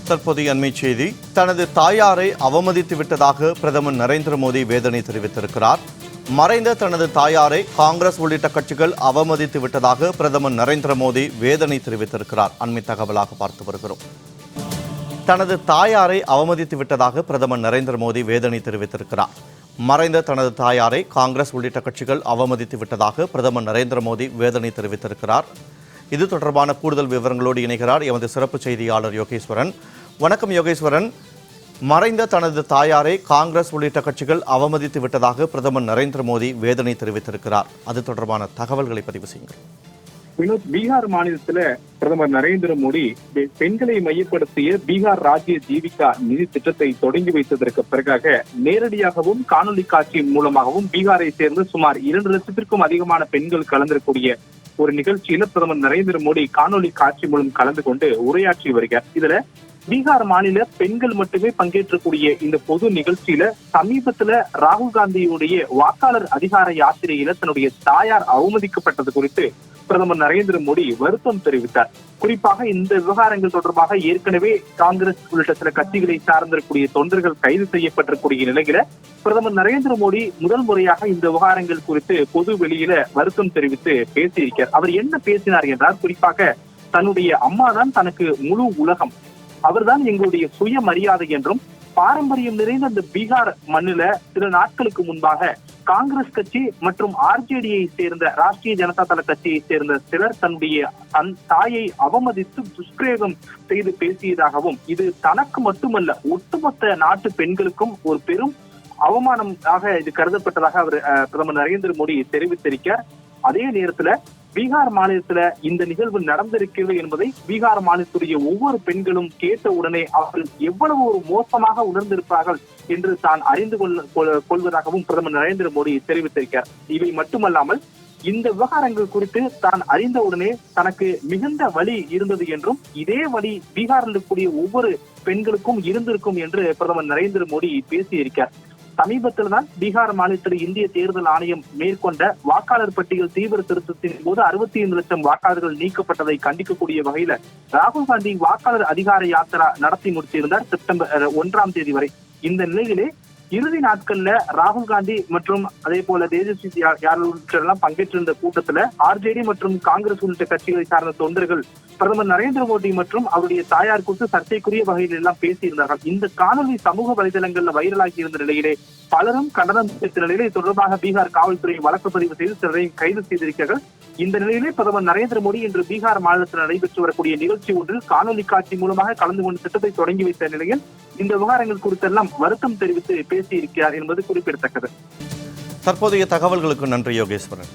தற்போதைய அண்மை செய்தி. தனது தாயாரை அவமதித்து விட்டதாக பிரதமர் நரேந்திர மோடி வேதனை தெரிவித்திருக்கிறார். மறைந்த தனது தாயாரை காங்கிரஸ் உள்ளிட்ட கட்சிகள் அவமதித்து விட்டதாக பிரதமர் நரேந்திர மோடி வேதனை தெரிவித்திருக்கிறார். அண்மை தகவலாக பார்த்து வருகிறோம். தனது தாயாரை அவமதித்து விட்டதாக பிரதமர் நரேந்திர மோடி வேதனை தெரிவித்திருக்கிறார். மறைந்த தனது தாயாரை காங்கிரஸ் உள்ளிட்ட கட்சிகள் அவமதித்து விட்டதாக பிரதமர் நரேந்திர மோடி வேதனை தெரிவித்திருக்கிறார். இது தொடர்பான கூடுதல் விவரங்களோடு இணைகிறார் எமது சிறப்பு செய்தியாளர் யோகேஸ்வரன். வணக்கம் யோகேஸ்வரன். மறைந்த தனது தாயாரை காங்கிரஸ் உள்ளிட்ட கட்சிகள் அவமதித்து விட்டதாக பிரதமர் நரேந்திர மோடி வேதனை தெரிவித்திருக்கிறார். அது தொடர்பான தகவல்களை பதிவு செய்யுங்கள். வினோத், பீகார் மாநிலத்துல பிரதமர் நரேந்திர மோடி பெண்களை மையப்படுத்திய பீகார் ராஜ்ய ஜீவிகா நிதி திட்டத்தை தொடங்கி வைத்ததற்கு பிறகாக நேரடியாகவும் காணொலி காட்சி மூலமாகவும் பீகாரை சேர்ந்து சுமார் 2 லட்சத்திற்கும் அதிகமான பெண்கள் கலந்திருக்கூடிய ஒரு நிகழ்ச்சியில பிரதமர் நரேந்திர மோடி காணொலி காட்சி மூலம் கலந்து கொண்டு உரையாற்றி வருகிறார். இதுல பீகார் மாநில பெண்கள் மட்டுமே பங்கேற்றக்கூடிய இந்த பொது நிகழ்ச்சியில சமீபத்துல ராகுல் காந்தியுடைய வாக்காளர் அதிகார யாத்திரையில தன்னுடைய தாயார் அவமதிக்கப்பட்டது குறித்து பிரதமர் நரேந்திர மோடி வருத்தம் தெரிவித்தார். குறிப்பாக இந்த விவகாரங்கள் தொடர்பாக ஏற்கனவே காங்கிரஸ் உள்ளிட்ட சில கட்சிகளை சார்ந்திருக்கூடிய தொண்டர்கள் கைது செய்யப்பட்டிருக்கூடிய நிலையில பிரதமர் நரேந்திர மோடி முதல் முறையாக இந்த விவகாரங்கள் குறித்து பொது வெளியில வருத்தம் தெரிவித்து பேசியிருக்கிறார். அவர் என்ன பேசினார் என்றால், குறிப்பாக தன்னுடைய அம்மா தான் தனக்கு முழு உலகம், அவர்தான் எங்களுடைய சுய மரியாதை என்றும், பாரம்பரியம் நிறைந்த இந்த பீகார் மண்ணில சில நாட்களுக்கு முன்பாக காங்கிரஸ் கட்சி மற்றும் ஆர்ஜேடியை சேர்ந்த ராஷ்டிரிய ஜனதா தள கட்சியை சேர்ந்த சிலர் தன்னுடைய தாயை அவமதித்து துஷ்பிரயோகம் செய்து பேசியதாகவும், இது தனக்கு மட்டுமல்ல ஒட்டுமொத்த நாட்டு பெண்களுக்கும் ஒரு பெரும் அவமானமாக இது கருதப்பட்டதாக அவர் பிரதமர் நரேந்திர மோடி தெரிவித்திருக்கிறார். அதே நேரத்துல பீகார் மாநிலத்துல இந்த நிகழ்வு நடந்திருக்கிறது என்பதை பீகார் மாநிலத்துடைய ஒவ்வொரு பெண்களும் கேட்ட உடனே அவர்கள் எவ்வளவு ஒரு மோசமாக உணர்ந்திருப்பார்கள் என்று தான் அறிந்து கொள்வதாகவும் பிரதமர் நரேந்திர மோடி தெரிவித்திருக்கிறார். இவை மட்டுமல்லாமல் இந்த விவகாரங்கள் குறித்து தான் அறிந்தவுடனே தனக்கு மிகுந்த வலி இருந்தது என்றும், இதே வலி பீகாரில் இருக்கக்கூடிய ஒவ்வொரு பெண்களுக்கும் இருந்திருக்கும் என்று பிரதமர் நரேந்திர மோடி பேசியிருக்கிறார். சமீபத்தில் தான் பீகார் மாநிலத்தில் இந்திய தேர்தல் ஆணையம் மேற்கொண்ட வாக்காளர் பட்டியல் தீவிர திருத்தத்தின் போது 65 லட்சம் வாக்காளர்கள் நீக்கப்பட்டதை கண்டிக்கக்கூடிய வகையில ராகுல் காந்தி வாக்காளர் அதிகார யாத்திரா நடத்தி முடித்திருந்தார் செப்டம்பர் 1ஆம் தேதி வரை. இந்த நிலையிலே இறுதி நாட்கள்ல ராகுல் காந்தி மற்றும் அதே போல தேஜஸ்வி யாதவ் பங்கேற்றிருந்த கூட்டத்துல ஆர்ஜேடி மற்றும் காங்கிரஸ் உள்ளிட்ட கட்சிகளை சார்ந்த தொண்டர்கள் பிரதமர் நரேந்திர மோடி மற்றும் அவருடைய தாயார் குறித்து சர்ச்சைக்குரிய வகையில் எல்லாம் பேசியிருந்தார்கள். இந்த காணொலி சமூக வலைதளங்கள்ல வைரலாகி இருந்த நிலையிலே பலரும் கண்டனம் தெரிவித்த நிலையிலே தொடர்பாக பீகார் காவல்துறை வழக்கு பதிவு செய்து சிலரை கைது செய்திருக்கிறார்கள். இந்த நிலையிலே பிரதமர் நரேந்திர மோடி இன்று பீகார் மாநிலத்தில் நடைபெற்று வரக்கூடிய நிகழ்ச்சி ஒன்றில் காணொலி காட்சி மூலமாக கலந்து கொண்டு திட்டத்தை தொடங்கி வைத்த நிலையில் இந்த விவகாரங்கள் குறித்தெல்லாம் வருத்தம் தெரிவித்து பேசியிருக்கிறார் என்பது குறிப்பிடத்தக்கது. தற்போதைய தகவல்களுக்கு நன்றி யோகேஸ்வரன்.